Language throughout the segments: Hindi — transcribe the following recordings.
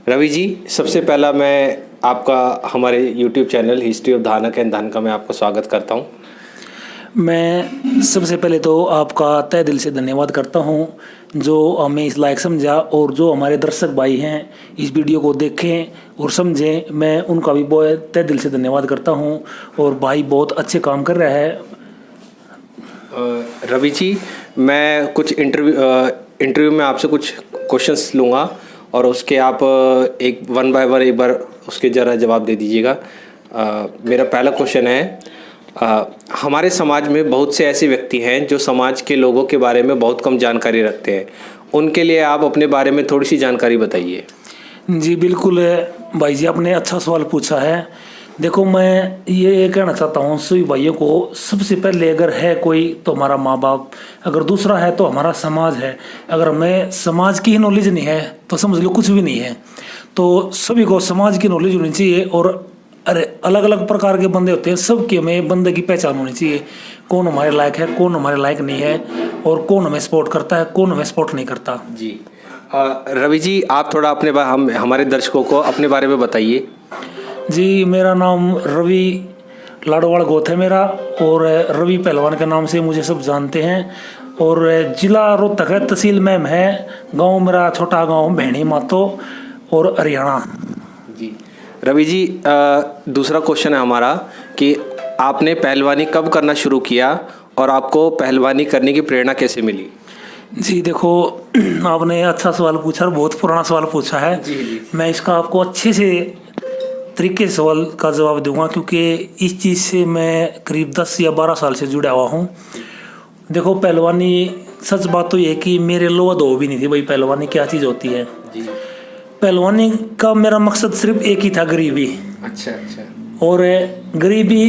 रवि जी, सबसे पहला मैं आपका हमारे YouTube channel history of Dhanak and Dhanka में आपका स्वागत करता हूं। मैं सबसे पहले तो आपका तहे दिल से धन्यवाद करता हूं जो हमें इस लायक समझा, और जो हमारे दर्शक भाई हैं इस वीडियो को देखें और समझें, मैं उनका भी बहुत तहे दिल से धन्यवाद करता हूं। और भाई बहुत अच्छे काम कर रहा है। रवि जी, मैं कुछ इंटरव्यू में आपसे कुछ क्वेश्चंस लूँगा और उसके आप एक वन बाय वन एक बार उसके ज़रा जवाब दे दीजिएगा। मेरा पहला क्वेश्चन है, हमारे समाज में बहुत से ऐसे व्यक्ति हैं जो समाज के लोगों के बारे में बहुत कम जानकारी रखते हैं। उनके लिए आप अपने बारे में थोड़ी सी जानकारी बताइए। जी बिल्कुल भाई जी, आपने अच्छा सवाल पूछा है। देखो, मैं ये कहना चाहता हूँ सभी भाइयों को, सबसे पहले अगर है कोई तो हमारा माँ बाप, अगर दूसरा है तो हमारा समाज है। अगर हमें समाज की नॉलेज नहीं है तो समझ लो कुछ भी नहीं है। तो सभी को समाज की नॉलेज होनी चाहिए। और अरे अलग अलग प्रकार के बंदे होते हैं, सबके हमें बंदे की पहचान होनी चाहिए। कौन हमारे लायक है, कौन हमारे लायक नहीं है, और कौन हमें सपोर्ट करता है, कौन हमें सपोर्ट नहीं करता। जी रवि जी, आप थोड़ा अपने हमारे दर्शकों को अपने बारे में बताइए। जी, मेरा नाम रवि लाडोवाड़ गोत है मेरा, और रवि पहलवान के नाम से मुझे सब जानते हैं। और जिला रोहतक है, तहसील मैम है, गांव मेरा छोटा गांव भेणी मातो और हरियाणा। जी रवि जी, दूसरा क्वेश्चन है हमारा कि आपने पहलवानी कब करना शुरू किया और आपको पहलवानी करने की प्रेरणा कैसे मिली? जी देखो, आपने अच्छा सवाल पूछा और बहुत पुराना सवाल पूछा है। जी। मैं इसका आपको अच्छे से तरीके से सवाल का जवाब दूंगा, क्योंकि इस चीज़ से मैं करीब 10 या 12 साल से जुड़ा हुआ हूँ। देखो, पहलवानी, सच बात तो ये है कि मेरे लोहा दो भी नहीं थी भाई पहलवानी क्या चीज़ होती है। जी। पहलवानी का मेरा मकसद सिर्फ एक ही था, गरीबी। अच्छा। और गरीबी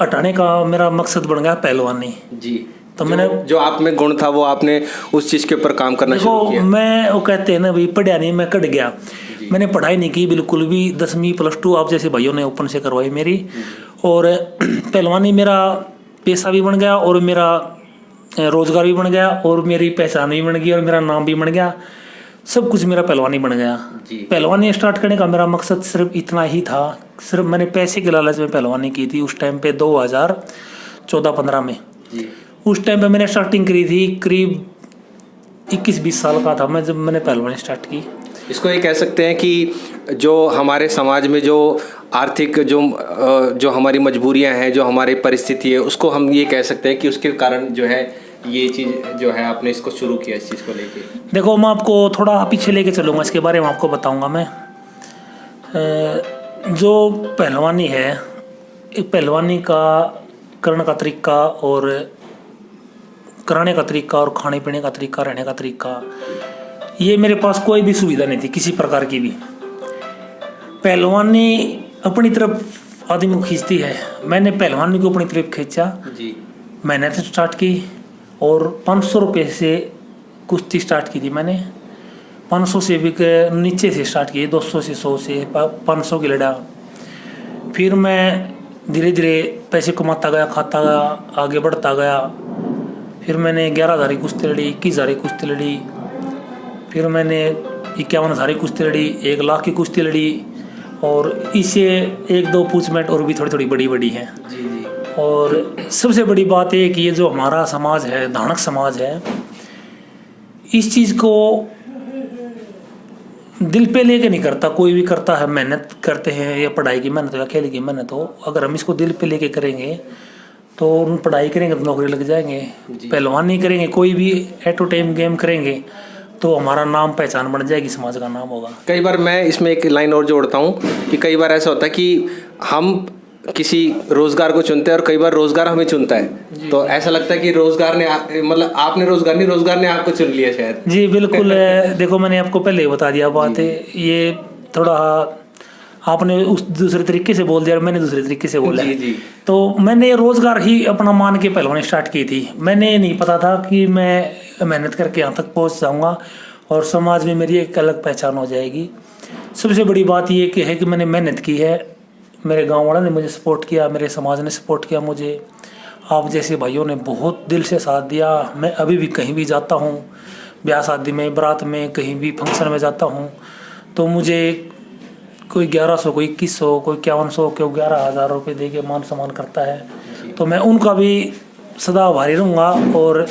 हटाने का मेरा मकसद बन गया पहलवानी। जी। तो मैंने जो आप में गुण था वो आपने उस चीज़ के ऊपर काम करना शुरू किया। मैं, वो कहते हैं ना भाई, पढ़ा नहीं मैं कट गया। मैंने पढ़ाई नहीं की बिल्कुल भी, 10वीं +2 आप जैसे भाइयों ने ओपन से करवाई मेरी। और पहलवानी मेरा पेशा भी बन गया, और मेरा रोजगार भी बन गया, और मेरी पहचान भी बन गई, और मेरा नाम भी बन गया। सब कुछ मेरा पहलवानी बन गया। पहलवानी स्टार्ट करने का मेरा मकसद सिर्फ इतना ही था, सिर्फ मैंने पैसे के लालच में पहलवानी की थी उस टाइम पे 2014-15 में। उस टाइम पे मैंने स्टार्टिंग करी थी, करीब 21-20 साल का था मैं जब मैंने पहलवानी स्टार्ट की। इसको ये कह सकते हैं कि जो हमारे समाज में जो आर्थिक जो हमारी मजबूरियां हैं, जो हमारी परिस्थिति है, उसको हम ये कह सकते हैं कि उसके कारण जो है ये चीज़ जो है आपने इसको शुरू किया इस चीज़ को लेके। देखो, मैं आपको थोड़ा पीछे लेके चलूँगा, इसके बारे में आपको बताऊँगा मैं। जो पहलवानी है, पहलवानी का करने का तरीका, और कराने का तरीका, और खाने पीने का तरीका, रहने का तरीका, ये मेरे पास कोई भी सुविधा नहीं थी किसी प्रकार की भी। पहलवानी अपनी तरफ आदमी को खींचती है, मैंने पहलवानी को अपनी तरफ खींचा। जी। मेहनत स्टार्ट की, और 500 रुपये से कुश्ती स्टार्ट की थी मैंने। 500 से भी नीचे से स्टार्ट की, 200 से 100 से 500 की लड़ा। फिर मैं धीरे धीरे पैसे कमाता गया, खाता गया, आगे बढ़ता गया। फिर मैंने 11,000 की कुश्ती लड़ी, 21,000 की कुश्ती लड़ी, फिर मैंने 51,000 की कुश्ती लड़ी, 1 लाख की कुश्ती लड़ी, और इसे 1-2 पूछमेट और भी थोड़ी थोड़ी बड़ी बड़ी हैं। जी। और सबसे बड़ी बात है कि ये जो हमारा समाज है, धानक समाज है, इस चीज़ को दिल पे लेके नहीं करता। कोई भी करता है, मेहनत करते हैं, या पढ़ाई की मेहनत हो या खेल की मेहनत हो, अगर हम इसको दिल पे लेके करेंगे तो उन पढ़ाई करेंगे तो नौकरी लग जाएंगे। पहलवानी करेंगे, कोई भी एट टू टाइम गेम करेंगे तो हमारा नाम पहचान बन जाएगी, समाज का नाम होगा। कई बार मैं इसमें एक लाइन और जोड़ता हूँ कि कई बार ऐसा होता है कि हम किसी रोजगार को चुनते हैं और कई बार रोजगार हमें चुनता है। तो ऐसा लगता है कि रोजगार ने मतलब आपने रोजगार नहीं, रोजगार ने आपको चुन लिया शायद। जी बिल्कुल। देखो, मैंने आपको पहले ही बता दिया बात है, ये थोड़ा आपने उस दूसरे तरीके से बोल दिया और मैंने दूसरे तरीके से बोला। जी। तो मैंने रोजगार ही अपना मान के पहलवानी स्टार्ट की थी। मैंने नहीं पता था कि मैं मेहनत करके यहाँ तक पहुँच जाऊँगा और समाज में मेरी एक अलग पहचान हो जाएगी। सबसे बड़ी बात ये कि है कि मैंने मेहनत की है, मेरे गांव वालों ने मुझे सपोर्ट किया, मेरे समाज ने सपोर्ट किया मुझे, आप जैसे भाइयों ने बहुत दिल से साथ दिया। मैं अभी भी कहीं भी जाता हूँ, ब्याह शादी में, बारात में, कहीं भी फंक्शन में जाता हूँ तो मुझे कोई 1100, कोई 2100, कोई 5100, कोई 11,000 रुपये दे के मान सम्मान करता है, तो मैं उनका भी सदा आभारी रहूँगा और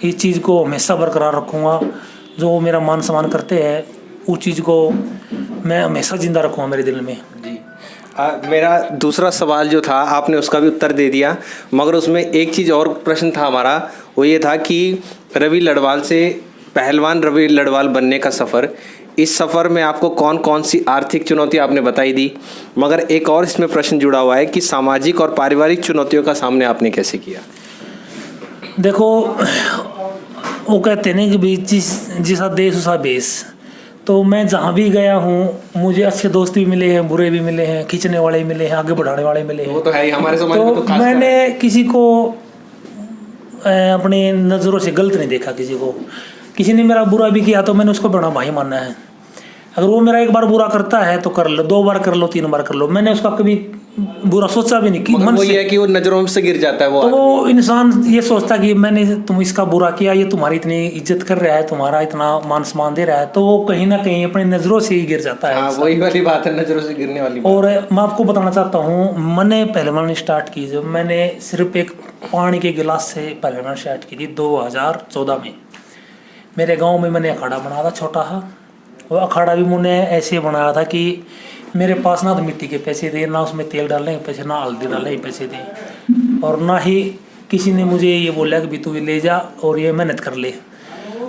इस चीज़ को हमेशा बरकरार रखूँगा। जो मेरा मान सम्मान करते हैं उस चीज़ को मैं हमेशा जिंदा रखूँगा मेरे दिल में। जी। मेरा दूसरा सवाल जो था आपने उसका भी उत्तर दे दिया, मगर उसमें एक चीज़ और प्रश्न था हमारा, वो ये था कि रवि लड़वाल से पहलवान रवि लड़वाल बनने का सफ़र, इस सफ़र में आपको कौन कौन सी आर्थिक चुनौती आपने बताई दी, मगर एक और इसमें प्रश्न जुड़ा हुआ है कि सामाजिक और पारिवारिक चुनौतियों का सामने आपने कैसे किया? देखो, वो कहते हैं कि भी जिसा देश उसा बेस। तो मैं जहाँ भी गया हूँ मुझे अच्छे दोस्त भी मिले हैं, बुरे भी मिले हैं, खींचने वाले मिले हैं, आगे बढ़ाने वाले मिले हैं। वो तो है ही हमारे समाज में, तो खास मैंने किसी को अपनी नज़रों से गलत नहीं देखा। किसी ने मेरा बुरा भी किया तो मैंने उसको बड़ा भाई मानना है। अगर वो मेरा एक बार बुरा करता है तो कर लो, 2 बार कर लो, 3 बार कर लो, मैंने उसका कभी बुरा सोचा भी नहीं कि मन से। है कि वो नज़रों से गिर जाता है तो वो इंसान ये सोचता कि मैंने तुम इसका बुरा किया, ये तुम्हारी इतनी इज्जत कर रहा है, तुम्हारा इतना मान सम्मान दे रहा है, तो वो कहीं ना कहीं अपनी नज़रों से ही गिर जाता है। हाँ, वही वाली बात है, नज़रों से गिरने वाली बात। और मैं आपको बताना चाहता हूँ, मैंने पहलवानी स्टार्ट की जब मैंने सिर्फ एक पानी के गिलास से पहलवानी स्टार्ट की थी 2014 में। मेरे गाँव में मैंने अखाड़ा बनाया था छोटा सा। वो अखाड़ा भी मैंने ऐसे बनाया था कि मेरे पास ना तो मिट्टी के पैसे थे, ना उसमें तेल डालने के पैसे, ना हल्दी डालने के पैसे थे, और ना ही किसी ने मुझे ये बोला कि भी तू ले जा और ये मेहनत कर ले।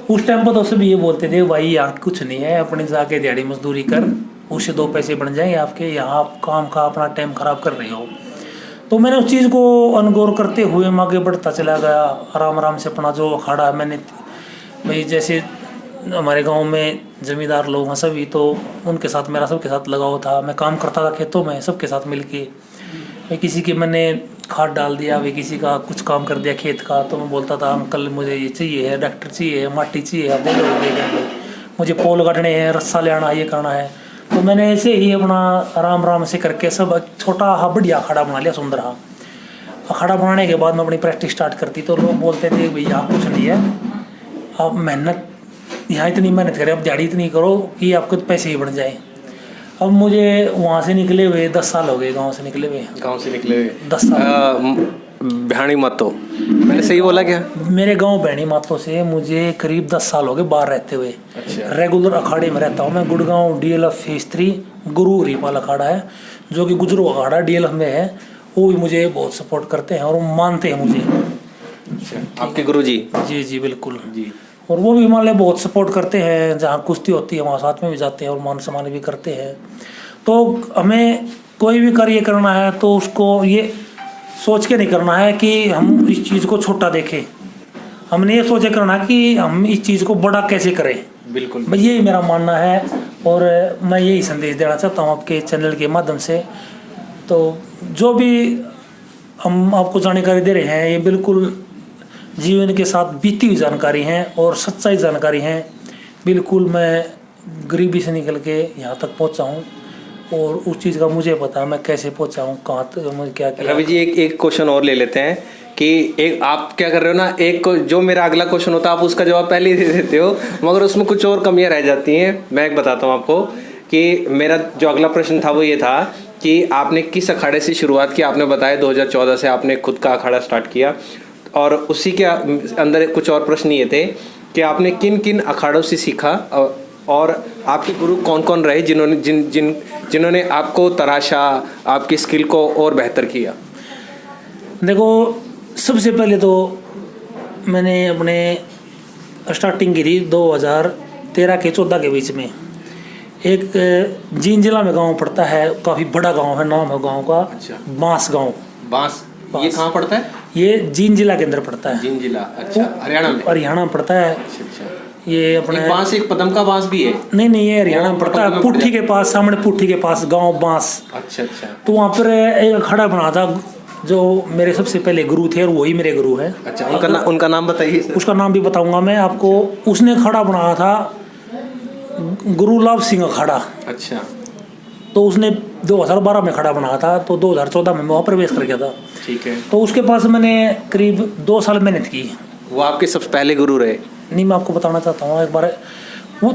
उस टाइम पर तो सभी ये बोलते थे भाई यहाँ कुछ नहीं है, अपने जाके दिहाड़ी मजदूरी कर, उससे 2 पैसे बन जाएंगे आपके, यहाँ आप काम का अपना टाइम खराब कर रहे हो। तो मैंने उस चीज़ को अनगौर करते हुए मैं आगे बढ़ता चला गया, आराम आराम से अपना जो अखाड़ा मैंने, भाई जैसे हमारे गांव में ज़मींदार लोग हैं सभी, तो उनके साथ मेरा सबके साथ लगाव था। मैं काम करता था खेतों में सबके साथ मिलके। मैं किसी की मैंने खाद डाल दिया, वे किसी का कुछ काम कर दिया खेत का, तो मैं बोलता था अंकल मुझे ये चाहिए है, डॉक्टर चाहिए है, माटी चाहिए है, दे देंगे, मुझे पोल काटने हैं, रस्सा ले आना, ये करना है। तो मैंने ऐसे ही अपना आराम आराम से करके सब छोटा हा बढ़िया अखाड़ा बना लिया, सुंदर हा अखाड़ा बनाने के बाद मैं अपनी प्रैक्टिस स्टार्ट करती। तो लोग बोलते थे भैया कुछ नहीं है, आप मेहनत यहाँ इतनी मेहनत करें, अब दिहाड़ी इतनी करो कि आपको तो पैसे ही बढ़ जाए। अब मुझे वहाँ से निकले हुए 10 साल हो गए, गांव से निकले हुए 10 साल। भैणी मातो, मैंने सही बोला क्या? मेरे गांव भैणी मातो से मुझे करीब 10 साल हो गए बाहर रहते हुए। अच्छा। रेगुलर अखाड़े में रहता हूँ मैं। गुड़गांव DLF फेज 3 गुरु हरिपाल अखाड़ा है, जो कि गुजरू अखाड़ा DLF में है। वो भी मुझे बहुत सपोर्ट करते हैं और वो मानते हैं मुझे। अच्छा, आपके गुरु जी? जी जी बिल्कुल जी। और वो भी हमारे बहुत सपोर्ट करते हैं, जहाँ कुश्ती होती है वहाँ साथ में भी जाते हैं और मान सम्मान भी करते हैं। तो हमें कोई भी कार्य करना है तो उसको ये सोच के नहीं करना है कि हम इस चीज़ को छोटा देखें, हमने ये सोचे करना कि हम इस चीज़ को बड़ा कैसे करें। बिल्कुल, भाई यही मेरा मानना है और मैं यही संदेश देना चाहता हूँ आपके चैनल के माध्यम से। तो जो भी हम आपको जानकारी दे रहे हैं ये बिल्कुल जीवन के साथ बीती हुई जानकारी हैं और सच्चाई जानकारी हैं। बिल्कुल मैं गरीबी से निकल के यहाँ तक पहुँचा हूँ और उस चीज़ का मुझे पता है मैं कैसे पहुँचा हूँ, कहाँ तक मुझे क्या किया। रवि जी एक क्वेश्चन और ले लेते हैं कि एक आप क्या कर रहे हो ना, एक जो मेरा अगला क्वेश्चन होता है आप उसका जवाब पहले ही दे देते हो, मगर उसमें कुछ और कमियाँ रह जाती हैं। मैं एक बताता हूँ आपको कि मेरा जो अगला प्रश्न था वो ये था कि आपने किस अखाड़े से शुरुआत की। आपने बताया 2014 से आपने खुद का अखाड़ा स्टार्ट किया, और उसी के अंदर कुछ और प्रश्न ये थे कि आपने किन किन अखाड़ों से सीखा और आपके गुरु कौन कौन रहे जिन्होंने आपको तराशा, आपकी स्किल को और बेहतर किया। देखो, सबसे पहले तो मैंने अपने स्टार्टिंग की थी 2013 के 14 के बीच में। एक जींद जिला में गांव पड़ता है, काफ़ी बड़ा गांव है, नाम है गांव का। अच्छा। बांस गांव। बांस ये कहाँ पड़ता है? ये जींद जिला के अंदर पड़ता है। जींद जिला, अच्छा, हरियाणा में? हरियाणा में पड़ता है। अच्छा अच्छा। ये अपने बांस, एक पदम का बांस भी है? नहीं, ये हरियाणा में पड़ता है, पुट्ठी के पास, सामने पुट्ठी के पास गांव बांस। अच्छा अच्छा। तो वहाँ पर एक अखाड़ा बना था जो मेरे सबसे पहले गुरु थे और वही मेरे गुरु है। अच्छा, उनका नाम बताइए। उसका नाम भी बताऊंगा मैं आपको। उसने अखाड़ा बनाया था गुरु लाभ सिंह अखाड़ा। अच्छा। तो उसने 2012 में खड़ा बनाया था, तो 2014 में मैं वहाँ प्रवेश कर गया था। ठीक है। तो उसके पास मैंने करीब 2 साल मेहनत की। वो आपके सबसे पहले गुरु रहे? नहीं, मैं आपको बताना चाहता हूँ एक बार। वो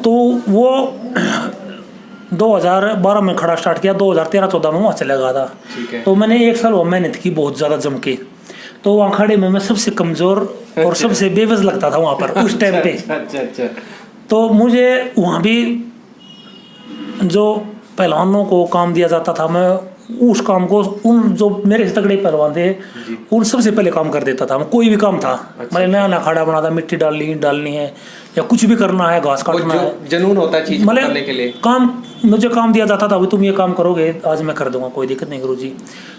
2012 में खड़ा स्टार्ट किया, 2013-14 में वहाँ चला गया था। ठीक है। तो मैंने 1 साल वहाँ मेहनत की बहुत ज़्यादा जम के। तो वहाँ खड़े में मैं सबसे कमज़ोर और सबसे बेबस लगता था वहाँ पर उस टाइम पे। अच्छा। तो मुझे वहाँ भी जो पहलवानों को काम दिया जाता था, मैं उस काम को उन जो मेरे से तगड़े पहलवान थे उन सबसे पहले काम कर देता था। मैं कोई भी काम था, मैंने नया अखाड़ा बना था, मिट्टी डालनी है या कुछ भी करना है, घास काटना है, जुनून होता है चीज करने के लिए। काम मुझे काम दिया जाता था, भाई तुम ये काम करोगे, आज मैं कर दूंगा, कोई दिक्कत नहीं गुरुजी।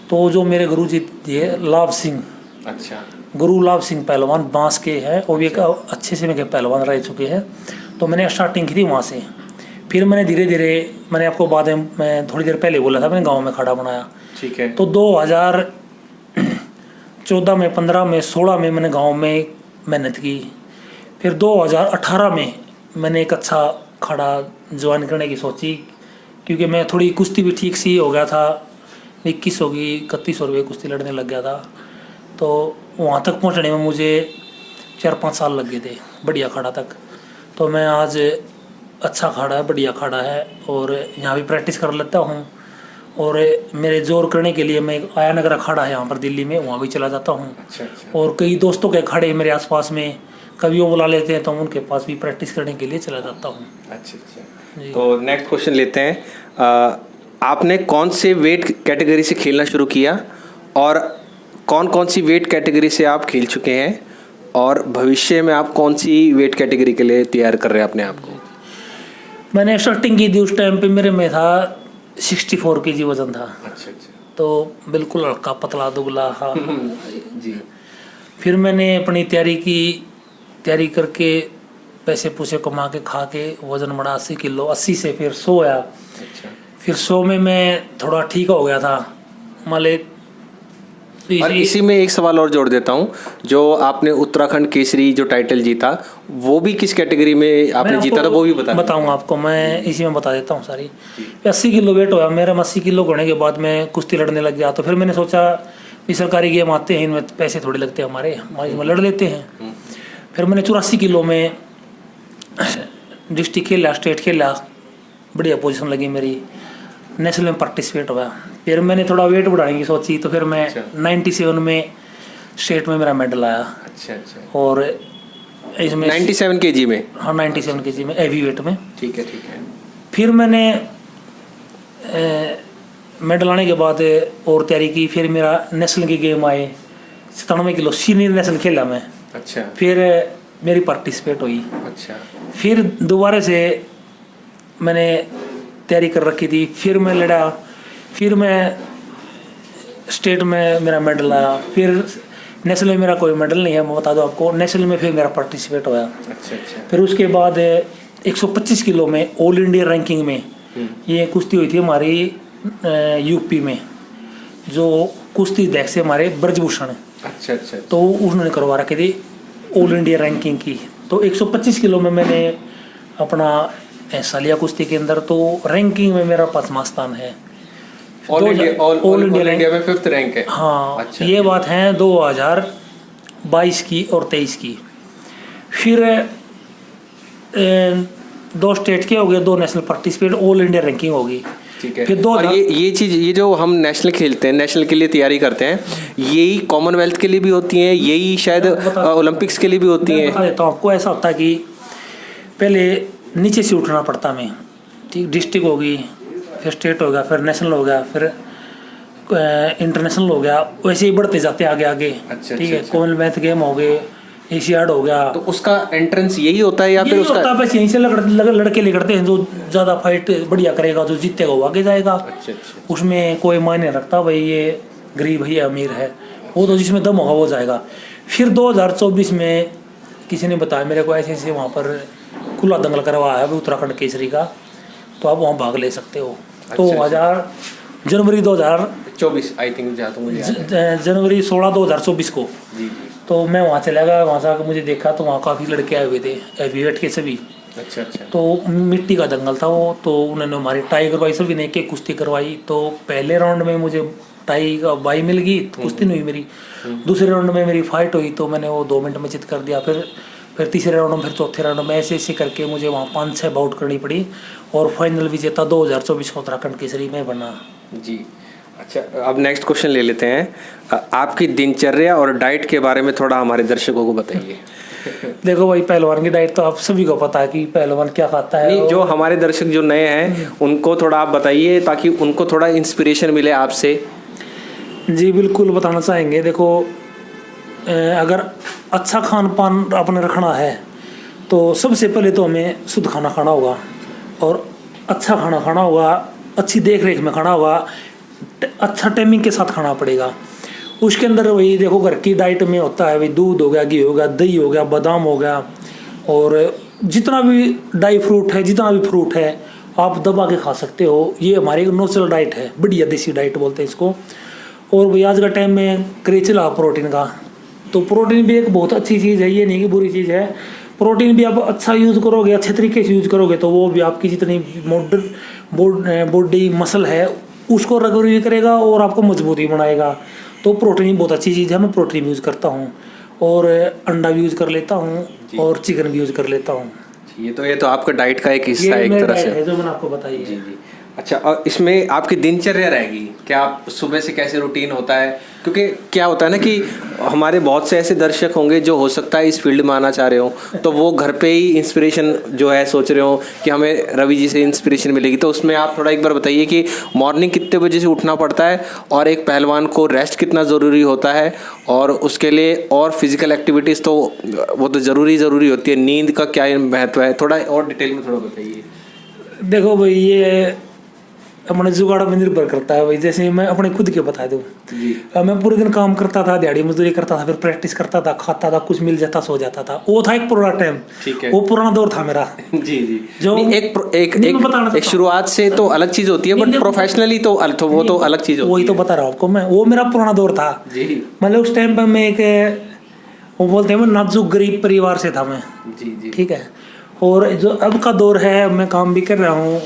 तो जो मेरे गुरुजी थे लाभ सिंह, अच्छा, गुरु लाभ सिंह पहलवान बांस के हैं, वो भी एक अच्छे से मेरे पहलवान रह चुके हैं। तो मैंने स्टार्टिंग की थी वहाँ से। फिर मैंने धीरे धीरे, मैंने आपको बाद में मैं थोड़ी देर पहले बोला था, मैंने गांव में खड़ा बनाया। ठीक है। तो 2014 में, 15 में, 16 में मैंने गांव में मेहनत की। फिर 2018 में मैंने एक अच्छा खड़ा ज्वाइन करने की सोची, क्योंकि मैं थोड़ी कुश्ती भी ठीक सी हो गया था, 21 होगी 31 रुपये कुश्ती लड़ने लग गया था। तो वहाँ तक पहुँचने में मुझे 4-5 साल लग गए थे, बढ़िया खड़ा तक। तो मैं आज अच्छा खड़ा है, बढ़िया खड़ा है, और यहाँ भी प्रैक्टिस कर लेता हूँ। और मेरे जोर करने के लिए मैं आया नगर अखाड़ा है यहाँ पर दिल्ली में, वहाँ भी चला जाता हूँ। अच्छा। और कई दोस्तों के अखाड़े मेरे आसपास में, कभी वो बुला लेते हैं तो उनके पास भी प्रैक्टिस करने के लिए चला जाता हूँ। अच्छा। तो नेक्स्ट क्वेश्चन लेते हैं। आपने कौन से वेट कैटेगरी से खेलना शुरू किया और कौन सी वेट कैटेगरी से आप खेल चुके हैं, और भविष्य में आप कौन सी वेट कैटेगरी के लिए तैयार कर रहे हैं अपने आप को? मैंने स्टार्टिंग की थी, उस टाइम पे मेरे में था 64 kg वजन था। अच्छा। तो बिल्कुल हल्का पतला दुबला हाँ। जी। फिर मैंने अपनी तैयारी करके पैसे पूसे कमा के खा के वजन बढ़ा 80 किलो, 80 से फिर 100 आया। अच्छा। फिर 100 में मैं थोड़ा ठीक हो गया था, माले। और इसी में एक सवाल और जोड़ देता हूँ, जो आपने उत्तराखंड केसरी जो टाइटल जीता, वो भी किस कैटेगरी में आपने जीता था, वो भी बताऊंगा आपको मैं, इसी में बता देता हूँ सारी। 80 किलो वेट होया मेरा। 80 किलो होने के बाद मैं कुश्ती लड़ने लग गया। तो फिर मैंने सोचा कि सरकारी गेम आते हैं, इनमें पैसे थोड़े लगते हैं हमारे, इसमें लड़ लेते हैं। फिर मैंने 84 किलो में डिस्ट्रिक्ट खेला, स्टेट खेला, बढ़िया पोजीशन लगी मेरी, नेशनल में पार्टिसिपेट हुआ। फिर मैंने थोड़ा वेट बढ़ाने की सोची, तो फिर मैं 97 में स्टेट में मेरा मेडल आया। अच्छा। और इसमें 97 kg में? हाँ, 97 kg में, हैवी वेट में। ठीक है। फिर मैंने मेडल आने के बाद और तैयारी की। फिर मेरा नेशनल के गेम आए, 97 किलो सीनियर नेशनल खेला मैं। अच्छा। फिर मेरी पार्टिसिपेट हुई। अच्छा। फिर दोबारा से मैंने तैयारी कर रखी थी, फिर मैं लड़ा, फिर मैं स्टेट में मेरा मेडल आया। फिर नेशनल में मेरा कोई मेडल नहीं है, मैं बता दूं आपको। नेशनल में फिर मेरा पार्टिसिपेट होया। अच्छा। फिर उसके बाद 125 किलो में ऑल इंडिया रैंकिंग में ये कुश्ती हुई थी हमारी यूपी में, जो कुश्ती देख से हमारे ब्रजभूषण। अच्छा। तो उन्होंने करवा रखी थी ऑल इंडिया रैंकिंग की। तो 125 किलो में मैंने अपना हिस्सा लिया कुश्ती के अंदर, तो रैंकिंग में मेरा 5वां स्थान है। ऑल इंडिया में 5th रैंक है। हाँ। अच्छा। ये बात है 2022 की और 23 की। फिर 2 स्टेट के हो गए, 2 national participate, all India ranking होगी। ठीक है। फिर और ये चीज़, ये जो हम नेशनल खेलते हैं, नेशनल के लिए तैयारी करते हैं, यही कॉमनवेल्थ के लिए भी होती हैं, यही शायद ओलंपिक्स के लिए भी होती हैं? बता देता हूँ आपको। ऐसा होता है कि पहले नीचे से उठना पड़ता मैं, ठीक, डिस्ट्रिक्ट होगी, फिर स्टेट हो गया, फिर नेशनल हो गया, फिर इंटरनेशनल हो गया, वैसे ही बढ़ते जाते आगे आगे। अच्छा। ठीक है। कॉमनवेल्थ गेम हो गए, एशियाड हो गया। तो उसका एंट्रेंस यही होता है या फिर उसका? होता है बस, यहीं से लड़के निकलते हैं, जो ज़्यादा फाइट बढ़िया करेगा, जो जीतेगा वो आगे जाएगा। अच्छा। उसमें कोई मायने रखता भाई ये गरीब है या अमीर है, वो तो जिसमें दम होगा वो जाएगा। फिर 2024 में किसी ने बताया मेरे को, ऐसे वहाँ पर खुला दंगल करवाया है उत्तराखंड केसरी का, तो आप वहाँ भाग ले सकते हो। तो जनवरी 2024 आई थिंक, जनवरी 16 2024 को जी। तो मैं वहाँ चला गया। वहाँ से आकर मुझे देखा तो वहाँ काफ़ी लड़के आए हुए थे, हैवीवेट के सभी। अच्छा। तो मिट्टी का दंगल था वो, तो उन्होंने हमारी टाई करवाई, सभी ने एक कुश्ती करवाई। तो पहले राउंड में मुझे टाई का बाई मिल गई, कुश्ती नहीं हुई मेरी। दूसरे राउंड में मेरी फाइट हुई, तो मैंने वो 2 मिनट में चित कर दिया। फिर फिर तीसरे राउंड में, फिर चौथे राउंड में, ऐसे ऐसे करके मुझे वहाँ 5-6 बाउट करनी पड़ी और फाइनल विजेता 2024 का उत्तराखंड केसरी में बना। जी अच्छा, अब नेक्स्ट क्वेश्चन ले लेते हैं। आपकी दिनचर्या और डाइट के बारे में थोड़ा हमारे दर्शकों को बताइए। देखो भाई, पहलवान की डाइट तो आप सभी को पता है कि पहलवान क्या खाता है। नहीं, जो हमारे दर्शक जो नए हैं उनको थोड़ा आप बताइए ताकि उनको थोड़ा इंस्पिरेशन मिले आपसे। जी बिल्कुल बताना चाहेंगे। देखो, अगर अच्छा खान पान आपने रखना है तो सबसे पहले तो हमें शुद्ध खाना खाना होगा और अच्छा खाना खाना होगा, अच्छी देख रेख में खाना होगा, अच्छा टाइमिंग के साथ खाना पड़ेगा। उसके अंदर वही देखो, घर की डाइट में होता है वही दूध हो गया, घी हो गया, दही हो गया, बादाम हो गया, और जितना भी ड्राई फ्रूट है, जितना भी फ्रूट है आप दबा के खा सकते हो। ये हमारी नेचुरल डाइट है, बढ़िया देसी डाइट बोलते हैं इसको। और भाई आज का टाइम में क्रेज चला प्रोटीन का, तो प्रोटीन भी एक बहुत अच्छी चीज़ है, ये नहीं कि बुरी चीज़ है। प्रोटीन भी आप अच्छा यूज़ करोगे, अच्छे तरीके से यूज़ करोगे तो वो भी आपकी जितनी बॉडी मसल है उसको रिकवरी करेगा और आपको मजबूती बनाएगा। तो प्रोटीन बहुत अच्छी चीज़ है, मैं प्रोटीन यूज़ करता हूँ और अंडा भी यूज़ कर लेता हूँ और चिकन भी यूज़ कर लेता हूँ। ये तो आपका डाइट का एक हिस्सा है एक तरह से, है जो मैंने आपको बताई है। जी जी। अच्छा, और इसमें आपकी दिनचर्या रहेगी क्या? आप सुबह से कैसे रूटीन होता है? क्योंकि क्या होता है ना कि हमारे बहुत से ऐसे दर्शक होंगे जो हो सकता है इस फील्ड में आना चाह रहे हो, तो वो घर पे ही इंस्पिरेशन जो है सोच रहे हो कि हमें रवि जी से इंस्पिरेशन मिलेगी। तो उसमें आप थोड़ा एक बार बताइए कि मॉर्निंग कितने बजे से उठना पड़ता है और एक पहलवान को रेस्ट कितना ज़रूरी होता है, और उसके लिए और फिजिकल एक्टिविटीज़ तो वो तो ज़रूरी होती है, नींद का क्या महत्व है, थोड़ा और डिटेल में थोड़ा बताइए। देखो भाई, ये अपने जुगाड़ में निर्भर करता है भाई। जैसे मैं अपने खुद के बता दूं, मैं पूरे दिन काम करता था, दिहाड़ी मजदूरी करता था, फिर प्रैक्टिस करता था, खाता था, कुछ मिल जाता सो जाता था। वो था एक पुराना टाइम, वो पुराना दौर था मेरा। जी जी। जो एक शुरुआत से तो अलग चीज होती है, बट प्रोफेशनली तो वो तो अलग चीज होती है। वही तो बता रहा हूँ आपको मैं, वो मेरा पुराना दौर था। मतलब उस टाइम पर मैं एक, वो बोलते हैं मैं नाजुक गरीब परिवार से था मैं। जी। ठीक है। और जो अब का दौर है, मैं काम भी कर रहा हूँ,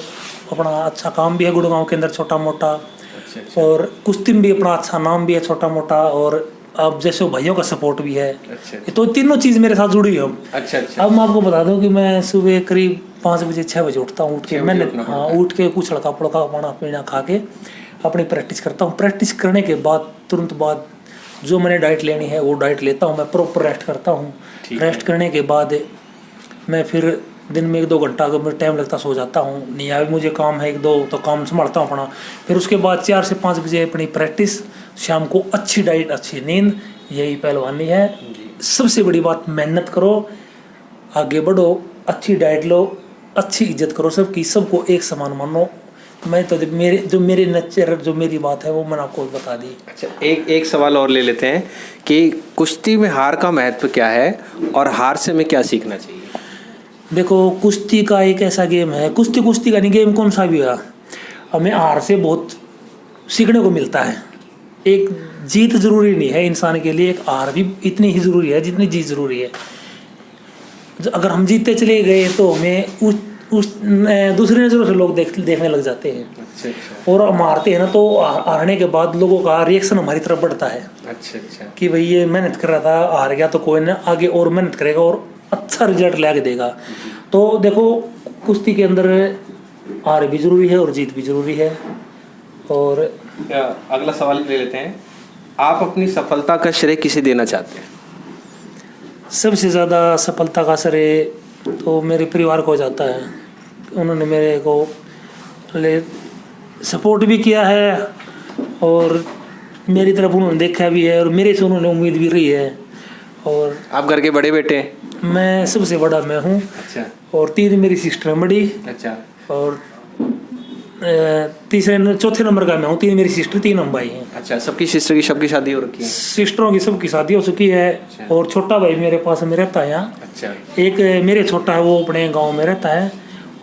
अपना अच्छा काम भी है गुड़गांव के अंदर छोटा मोटा। अच्छा। और कुश्ती में भी अपना अच्छा नाम भी है छोटा मोटा, और अब जैसे भाइयों का सपोर्ट भी है। अच्छा। तो तीनों चीज़ मेरे साथ जुड़ी है। अच्छा। अब मैं आपको बता दूं कि मैं सुबह करीब 5 बजे 6 बजे उठता हूँ। उठ के मैंने उठ के कुछ हल्का फुल्का खाना पीना खा के अपनी प्रैक्टिस करता हूँ। प्रैक्टिस करने के बाद तुरंत बाद जो मैंने डाइट लेनी है वो डाइट लेता हूँ। मैं प्रॉपर रेस्ट करता हूँ। रेस्ट करने के बाद मैं फिर दिन में 1-2 घंटा अगर मुझे टाइम लगता सो जाता हूँ, नहीं अभी मुझे काम है 1-2 तो काम संभालता हूँ अपना। फिर उसके बाद 4 से 5 बजे अपनी प्रैक्टिस, शाम को अच्छी डाइट अच्छी नींद, यही पहलवानी है। सबसे बड़ी बात, मेहनत करो, आगे बढ़ो, अच्छी डाइट लो, अच्छी इज्जत करो सबकी, सबको एक समान मानो। मैं तो मेरे नेचर जो मेरी बात है वो मैंने आपको बता दी। अच्छा, एक सवाल और ले लेते हैं कि कुश्ती में हार का महत्व क्या है और हार से हमें क्या सीखना चाहिए? देखो, कुश्ती का एक ऐसा गेम है, कुश्ती का नहीं, गेम कौन सा भी है, हमें हार से बहुत सीखने को मिलता है। एक जीत जरूरी नहीं है इंसान के लिए, एक हार भी इतनी ही ज़रूरी है जितनी जीत ज़रूरी है। अगर हम जीतते चले गए तो हमें उस दूसरी नज़रों से लोग देखने लग जाते हैं। अच्छा। और हम हारते हैं ना तो हारने के बाद लोगों का रिएक्शन हमारी तरफ बढ़ता है। अच्छा। कि भाई ये मेहनत कर रहा था, हार गया तो कोई ना आगे और मेहनत करेगा और अच्छा रिजल्ट ला के देगा। तो देखो, कुश्ती के अंदर हार भी जरूरी है और जीत भी जरूरी है। और अगला सवाल ले लेते हैं, आप अपनी सफलता का श्रेय किसे देना चाहते हैं? सबसे ज़्यादा सफलता का श्रेय तो मेरे परिवार को जाता है। उन्होंने मेरे को सपोर्ट भी किया है और मेरी तरफ उन्होंने देखा भी है और मेरे से उन्होंने उम्मीद भी रही है। और आप घर के बड़े बेटे हैं? मैं सबसे बड़ा मैं हूँ। अच्छा। और 3 मेरी सिस्टर है बड़ी। अच्छा। और चौथे नंबर का मैं हूँ। 3 मेरी सिस्टर, 3 हम भाई हैं। अच्छा, सबकी सिस्टर की सबकी शादी हो रखी है? सिस्टरों की सबकी शादी हो चुकी है। अच्छा। और छोटा भाई मेरे पास में रहता है यहाँ। अच्छा। एक मेरे छोटा है वो अपने गाँव में रहता है,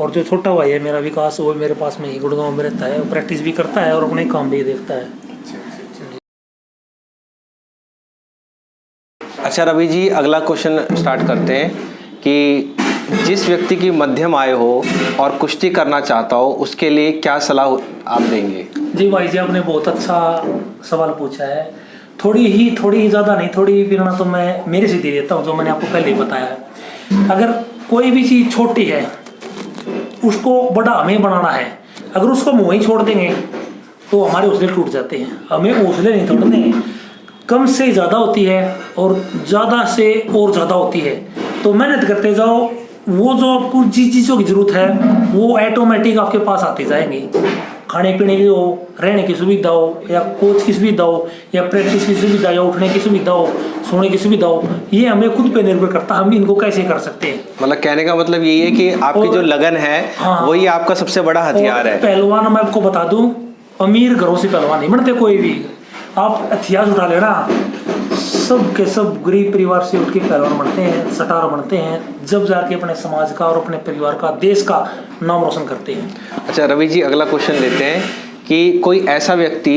और जो छोटा भाई है मेरा विकास वो मेरे पास में ही गुड़गांव में रहता है, प्रैक्टिस भी करता है और अपने काम भी देखता है। अच्छा रवि जी, अगला क्वेश्चन स्टार्ट करते हैं कि जिस व्यक्ति की मध्यम आय हो और कुश्ती करना चाहता हो उसके लिए क्या सलाह आप देंगे? जी भाई जी, आपने बहुत अच्छा सवाल पूछा है। थोड़ी ही ज़्यादा नहीं, थोड़ी प्रेरणा तो मैं मेरे से दे देता हूँ, जो मैंने आपको पहले ही बताया है अगर कोई भी चीज़ छोटी है उसको बड़ा हमें बनाना है, अगर उसको मुँह ही छोड़ देंगे तो हमारे हौसले टूट जाते हैं। हमें हौसले नहीं तोड़ने हैं, कम से ज़्यादा होती है और ज़्यादा से और ज़्यादा होती है। तो मेहनत करते जाओ, वो जो आपको जिस चीज़ों की ज़रूरत है वो ऑटोमेटिक आपके पास आती जाएंगी। खाने पीने की हो, रहने की सुविधा हो, या कोच की सुविधा हो, या प्रैक्टिस की सुविधा, या उठने की सुविधा हो, सोने की सुविधा हो, ये हमें खुद पे निर्भर करता है, हम इनको कैसे कर सकते हैं। मतलब कहने का मतलब यही है कि आपकी जो लगन है वही आपका सबसे बड़ा हथियार है। पहलवान मैं आपको बता दूं, अमीर घरों से पहलवान नहीं बनते कोई भी। आप इतिहास उठा लेना, सब के सब गरीब परिवार से उठ के पहलवान बनते हैं, सटार बनते हैं, जब जाके अपने समाज का और अपने परिवार का, देश का नाम रोशन करते हैं। अच्छा रवि जी, अगला क्वेश्चन लेते हैं कि कोई ऐसा व्यक्ति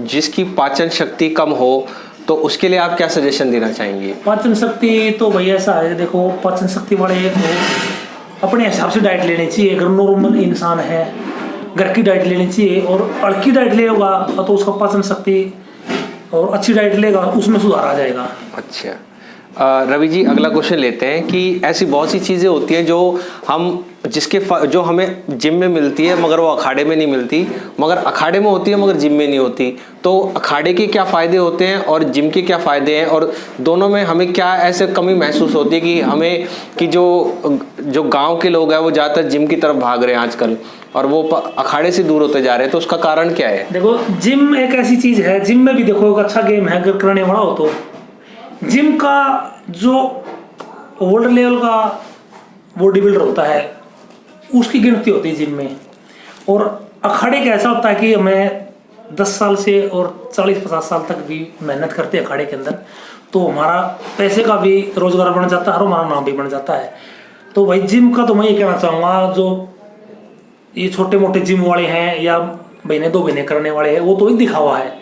जिसकी पाचन शक्ति कम हो तो उसके लिए आप क्या सजेशन देना चाहेंगे? पाचन शक्ति तो भैया ऐसा है, देखो पाचन शक्ति वाले को अपने हिसाब से डाइट लेनी चाहिए। अगर नॉर्मल इंसान है, घर की डाइट लेनी चाहिए, और हल्की डाइट लेगा तो उसका पाचन शक्ति, और अच्छी डाइट लेगा उसमें सुधार आ जाएगा। अच्छा रवि जी, अगला क्वेश्चन लेते हैं कि ऐसी बहुत सी चीज़ें होती हैं जो जो हमें जिम में मिलती है मगर वो अखाड़े में नहीं मिलती, मगर अखाड़े में होती है मगर जिम में नहीं होती। तो अखाड़े के क्या फ़ायदे होते हैं और जिम के क्या फ़ायदे हैं, और दोनों में हमें क्या ऐसे कमी महसूस होती है कि हमें कि जो गांव के लोग हैं वो ज़्यादातर जिम की तरफ भाग रहे हैं आजकल और वो अखाड़े से दूर होते जा रहे हैं, तो उसका कारण क्या है? देखो जिम एक ऐसी चीज़ है, जिम में भी देखो एक अच्छा गेम है, अगर करने वाला हो तो जिम का जो वर्ल्ड लेवल का बॉडी बिल्डर होता है उसकी गिनती होती है जिम में। और अखाड़े का ऐसा होता है कि हमें 10 साल से और 40-50 साल तक भी मेहनत करते हैं अखाड़े के अंदर, तो हमारा पैसे का भी रोजगार बन जाता है और हमारा नाम भी बन जाता है। तो भाई जिम का तो मैं ये कहना चाहूँगा, जो ये छोटे मोटे जिम वाले हैं या महीने 2 महीने करने वाले हैं वो तो ही दिखावा है,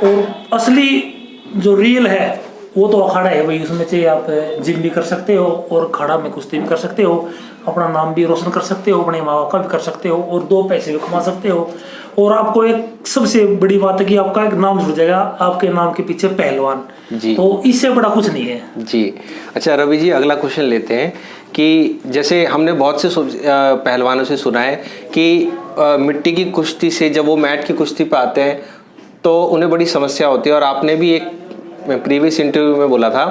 और असली जो रियल है वो तो अखाड़ा है भाई। उसमें चाहिए आप जिम भी कर सकते हो और अखाड़ा में कुश्ती भी कर सकते हो, अपना नाम भी रोशन कर सकते हो, अपने माँ बाप का भी कर सकते हो, और 2 पैसे भी कमा सकते हो। और आपको एक सबसे बड़ी बात है कि आपका एक नाम जुड़ जाएगा, आपके नाम के पीछे पहलवान जी। तो इससे बड़ा कुछ नहीं है जी। अच्छा रवि जी, अगला क्वेश्चन लेते हैं कि जैसे हमने बहुत से पहलवानों से सुना है कि मिट्टी की कुश्ती से जब वो मैट की कुश्ती पे आते हैं तो उन्हें बड़ी समस्या होती है, और आपने भी एक प्रीवियस इंटरव्यू में बोला था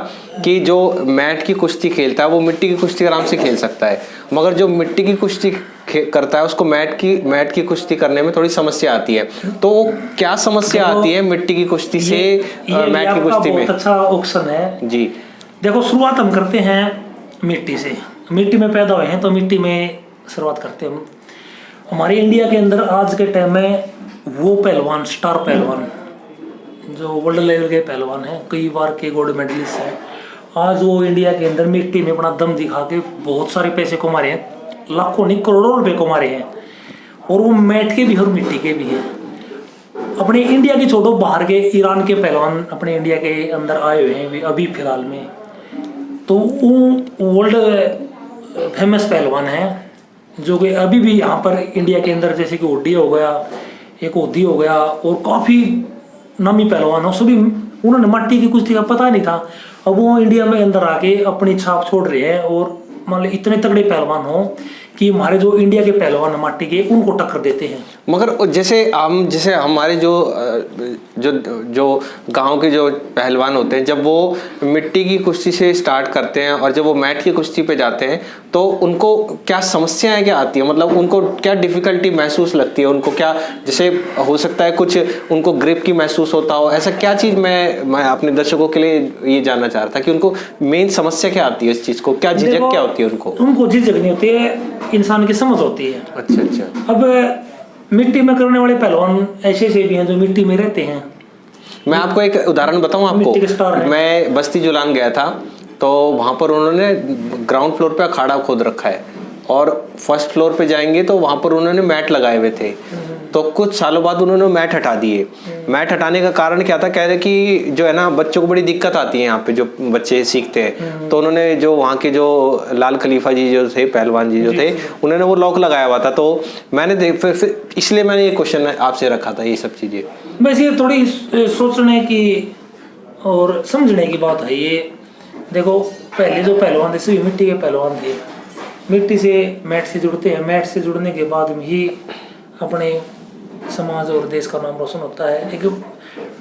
कि जो मैट की कुश्ती खेलता है वो मिट्टी की कुश्ती आराम से खेल सकता है, मगर जो मिट्टी की कुश्ती करता है उसको मैट की कुश्ती करने में थोड़ी समस्या आती है। तो क्या समस्या आती है मिट्टी की कुश्ती से मैट की कुश्ती में? बहुत अच्छा ऑप्शन है जी। देखो शुरुआत हम करते हैं मिट्टी से, मिट्टी में पैदा हुए हैं तो मिट्टी में शुरुआत करते हैं हम। हमारे इंडिया के अंदर आज के टाइम में वो पहलवान, स्टार पहलवान जो वर्ल्ड लेवल के पहलवान हैं, कई बार के गोल्ड मेडलिस्ट हैं, आज वो इंडिया के अंदर मिट्टी में अपना दम दिखा के बहुत सारे पैसे कमा रहे हैं, लाखों नहीं करोड़ों रुपए कमा रहे हैं, और वो मैट के भी और मिट्टी के भी हैं। अपने इंडिया की छोड़ो, बाहर के ईरान के पहलवान अपने इंडिया के अंदर आए हुए हैं अभी फिलहाल में, तो वो वर्ल्ड फेमस पहलवान हैं जो कि अभी भी यहाँ पर इंडिया के अंदर, जैसे कि ओडी हो गया, एक ओदी हो गया, और काफ़ी नामी पहलवान हो, सभी उन्होंने मिट्टी की कुश्ती का पता नहीं था, अब वो इंडिया में अंदर आके अपनी छाप छोड़ रहे हैं, और मान लो इतने तगड़े पहलवान हो कि हमारे जो इंडिया के पहलवान माटी के उनको टक्कर देते हैं। मगर जैसे हमारे जो गांव के जो पहलवान होते हैं, जब वो मिट्टी की कुश्ती से स्टार्ट करते हैं और जब वो मैट की कुश्ती पे जाते हैं तो उनको क्या समस्याएं क्या आती है, मतलब उनको क्या डिफिकल्टी महसूस लगती है, उनको क्या, जैसे हो सकता है कुछ उनको ग्रिप की महसूस होता हो, ऐसा क्या चीज़ मैं अपने दर्शकों के लिए ये जानना चाह रहा था कि उनको मेन समस्या क्या आती है, इस चीज़ को क्या झिझक क्या होती है उनको झिझक नहीं होती है, इंसान की समझ होती है। अच्छा। अब मिट्टी में करने वाले पहलवान ऐसे भी हैं जो मिट्टी में रहते हैं। मैं आपको एक उदाहरण बताऊं आपको, मैं बस्ती जुलान गया था तो वहां पर उन्होंने ग्राउंड फ्लोर पे अखाड़ा खोद रखा है और फर्स्ट फ्लोर पे जाएंगे तो वहां पर उन्होंने मैट लगाए हुए थे, तो कुछ सालों बाद उन्होंने मैट हटा दिए। मैट हटाने का कारण क्या था, कह रहे कि जो है ना बच्चों को बड़ी दिक्कत आती है यहाँ पे, जो बच्चे सीखते हैं, तो उन्होंने जो वहाँ के जो लाल खलीफा जी जो थे, पहलवान जी जो थे, उन्होंने वो लॉक लगाया हुआ था। तो मैंने फिर इसलिए मैंने ये क्वेश्चन आपसे रखा था, ये सब चीज़ें बस ये थोड़ी सोचने की और समझने की बात है। ये देखो पहले जो पहलवान थे सभी मिट्टी के पहलवान थे, मिट्टी से मैट से जुड़ते हैं, मैट से जुड़ने के बाद में ही अपने समाज और देश का नाम रोशन होता है। एक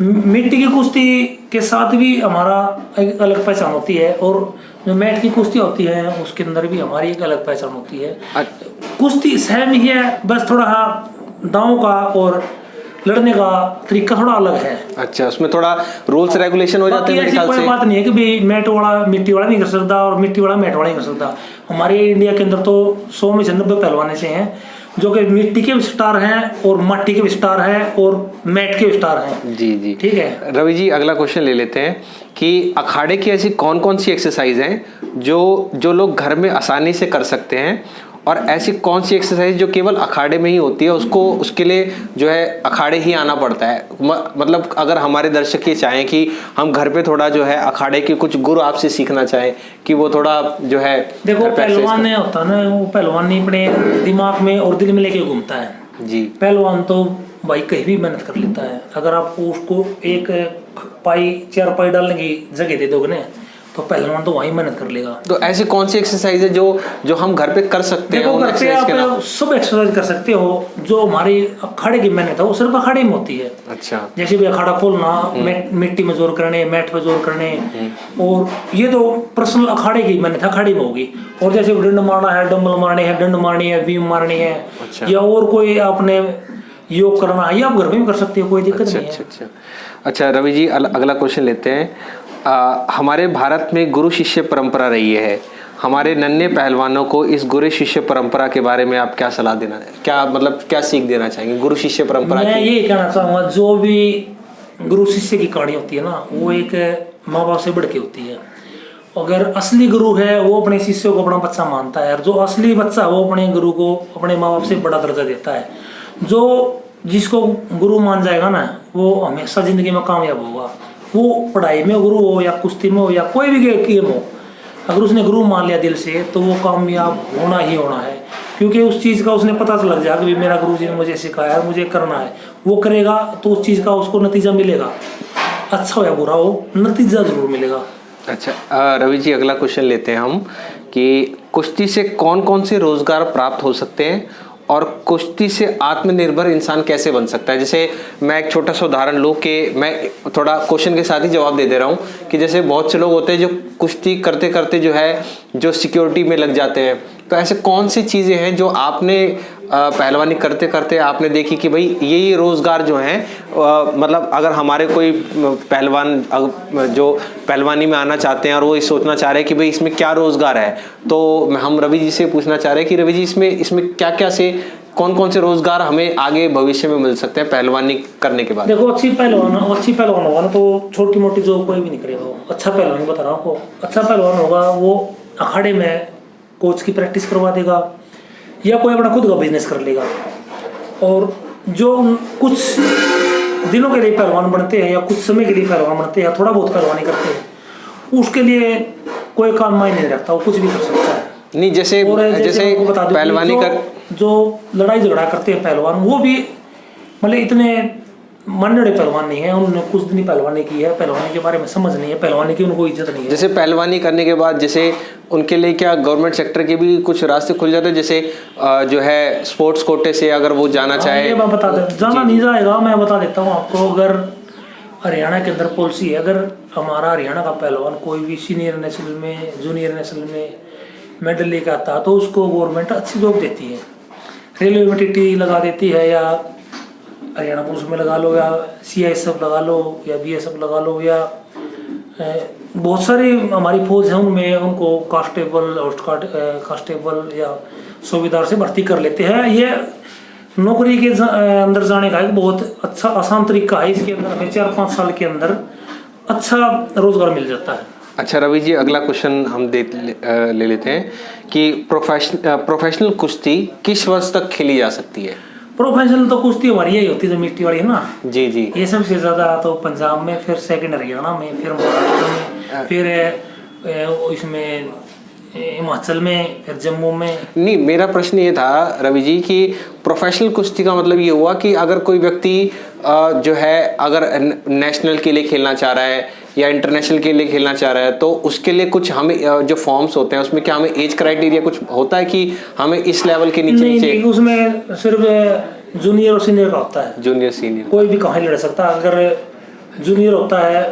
मिट्टी की कुश्ती के साथ भी हमारा एक अलग पहचान होती है, और जो मैट की कुश्ती होती है उसके अंदर भी हमारी एक अलग पहचान होती है। कुश्ती सेम ही है, बस थोड़ा दांव का और लड़ने का तरीका थोड़ा अलग है। अच्छा, उसमें थोड़ा रूल्स रेगुलेशन हो जाते हैं मेरे ख्याल से। कोई बात नहीं है कि भाई मैट वाला मिट्टी वाला नहीं कर सकता और मिट्टी वाला मैट वाला नहीं कर सकता। हमारे इंडिया के अंदर तो 100 में से 90 पहलवान ऐसे हैं जो कि मिट्टी के भी स्टार हैं और माटी के भी स्टार हैं और मैट के भी स्टार हैं। जी जी, ठीक है रवि जी, अगला क्वेश्चन ले लेते हैं कि अखाड़े की ऐसी कौन कौन सी एक्सरसाइज हैं जो लोग घर में आसानी से कर सकते हैं, और ऐसी कौन सी एक्सरसाइज जो केवल अखाड़े में ही होती है, उसके लिए जो है अखाड़े ही आना पड़ता है। मतलब अगर हमारे दर्शक ये चाहें कि हम घर पे थोड़ा जो है अखाड़े के कुछ गुर आपसे सीखना चाहें कि वो थोड़ा जो है, देखो पहलवान ने होता है ना, वो पहलवान ने अपने दिमाग में और दिल में लेके घूमता है जी। पहलवान तो भाई कहीं भी मेहनत कर लेता है। अगर आप उसको एक चार पाई डालने की जगह दे दोगे ना तो पहलवान तो वहीं मेहनत कर लेगा। तो ऐसी कौन सी एक्सरसाइज है जो हम घर पे कर सकते हैं? देखो घर पे आप सब एक्सरसाइज कर सकते हो। जो हमारी अखाड़े की मेहनत है वो सिर्फ अखाड़े में होती है। अच्छा, जैसे भी अखाड़ा खोलना, मिट्टी में जोर करने, मैट पे जोर करने, और ये तो पर्सनल अखाड़े की मेहनत अखाड़े में होगी। और जैसे डंड मारना है, डंबल मारने हैं, डंड मारनी है, बीम मारनी है, या और कोई आपने योग करना है, ये आप घर में भी कर सकते हो, कोई दिक्कत नहीं है। अच्छा रवि जी, अगला क्वेश्चन लेते हैं। हमारे भारत में गुरु शिष्य परंपरा रही है। हमारे नन्हे पहलवानों को इस गुरु शिष्य परंपरा के बारे में आप क्या सलाह देना, क्या सीख देना चाहेंगे गुरु शिष्य परंपरा की? मैं ये कहना चाहूँगा, जो भी गुरु शिष्य की कहानी होती है ना, वो एक माँ बाप से बढ़ के होती है। अगर असली गुरु है वो अपने शिष्य को अपना बच्चा मानता है, और जो असली बच्चा वो अपने गुरु को अपने माँ बाप से बड़ा दर्जा देता है। जो जिसको गुरु मान जाएगा ना वो हमेशा जिंदगी में कामयाब होगा। वो पढ़ाई में गुरु हो या कुश्ती में हो या कोई भी गेम हो, अगर उसने गुरु मान लिया दिल से तो वो कामयाब होना ही होना है। क्योंकि उस चीज़ का उसने पता लग जाएगा कि मेरा गुरु जी ने मुझे सिखाया है, मुझे करना है, वो करेगा तो उस चीज़ का उसको नतीजा मिलेगा। अच्छा हो या बुरा हो, नतीजा जरूर मिलेगा। अच्छा रवि जी, अगला क्वेश्चन लेते हैं हम कि कुश्ती से कौन कौन से रोजगार प्राप्त हो सकते हैं, और कुश्ती से आत्मनिर्भर इंसान कैसे बन सकता है? जैसे मैं एक छोटा सा उदाहरण लूँ कि मैं थोड़ा क्वेश्चन के साथ ही जवाब दे रहा हूँ कि जैसे बहुत से लोग होते हैं जो कुश्ती करते करते जो है जो सिक्योरिटी में लग जाते हैं। तो ऐसे कौन सी चीज़ें हैं जो आपने पहलवानी करते करते आपने देखी कि भाई ये रोज़गार जो हैं, मतलब अगर हमारे कोई पहलवान जो पहलवानी में आना चाहते हैं और वो ये सोचना चाह रहे हैं कि भाई इसमें क्या रोज़गार है, तो हम रवि जी से पूछना चाह रहे हैं कि रवि जी इसमें क्या क्या से कौन कौन से रोजगार हमें आगे भविष्य में मिल सकते हैं पहलवानी करने के बाद? देखो अच्छी पहलवान होगा ना तो छोटी मोटी जॉब कोई भी नहीं करेगा। अच्छा पहलवान बता रहा हूँ आपको, अच्छा पहलवान होगा वो अखाड़े में कोच की प्रैक्टिस करवा देगा या कोई अपना खुद का बिजनेस कर लेगा। और जो कुछ दिनों के लिए पहलवान बनते हैं या कुछ समय के लिए पहलवान बनते हैं या थोड़ा बहुत पहलवानी करते हैं, उसके लिए कोई काम मायने नहीं रखता, वो कुछ भी कर सकता है। नहीं, जैसे पहलवानी कर जो लड़ाई झगड़ा करते हैं पहलवान, वो भी मतलब इतने मनड़े पहलवान नहीं है, उन्होंने कुछ दिन पहलवानी की है, पहलवानी के बारे में समझ नहीं है, पहलवानी की उनको इज्जत नहीं है। जैसे पहलवानी करने के बाद जैसे उनके लिए क्या गवर्नमेंट सेक्टर के भी कुछ रास्ते खुल जाते हैं? जैसे जो है स्पोर्ट्स कोटे से अगर वो जाना चाहे, मैं बता दे जाना नहीं जाएगा, मैं बता देता हूँ आपको। अगर हरियाणा के अंदर पॉलिसी है, अगर हमारा हरियाणा का पहलवान कोई भी सीनियर नेशनल में, जूनियर नेशनल में मेडल लेकर आता है तो उसको गवर्नमेंट अच्छी जॉब देती है। रेलवे में टीटी लगा देती है, या हरियाणा पुलिस में लगा लो, या CISF लगा लो, या BSF लगा लो, या बहुत सारी हमारी फौज है उनमें उनको कांस्टेबल या सूबेदार से भर्ती कर लेते हैं। ये नौकरी के अंदर जाने का एक बहुत अच्छा आसान तरीका है। इसके अंदर हमें 4-5 साल के अंदर अच्छा रोजगार मिल जाता है। अच्छा रवि जी, अगला क्वेश्चन हम ले लेते हैं कि प्रोफेशनल कुश्ती किस वर्ष तक खेली जा सकती है? प्रोफेशनल तो कुश्ती हमारी यही होती है जो मिट्टी वाली है ना। जी जी। ये सबसे ज्यादा तो पंजाब में, फिर सेकंड हरियाणा में, फिर महाराष्ट्र में, फिर इसमें हिमाचल में, फिर जम्मू में। नहीं, मेरा प्रश्न ये था रवि जी कि प्रोफेशनल कुश्ती का मतलब ये हुआ कि अगर कोई व्यक्ति जो है अगर नेशनल के लिए खेलना चाह रहा है या इंटरनेशनल के लिए खेलना चाह रहा है, तो उसके लिए कुछ हमें जो फॉर्म्स होते हैं उसमें क्या हमें एज क्राइटेरिया कुछ होता है कि हमें इस लेवल के नीचे नहीं, उसमें सिर्फ जूनियर और सीनियर का होता है। जूनियर सीनियर कोई भी कहाँ लड़ सकता है। अगर जूनियर होता है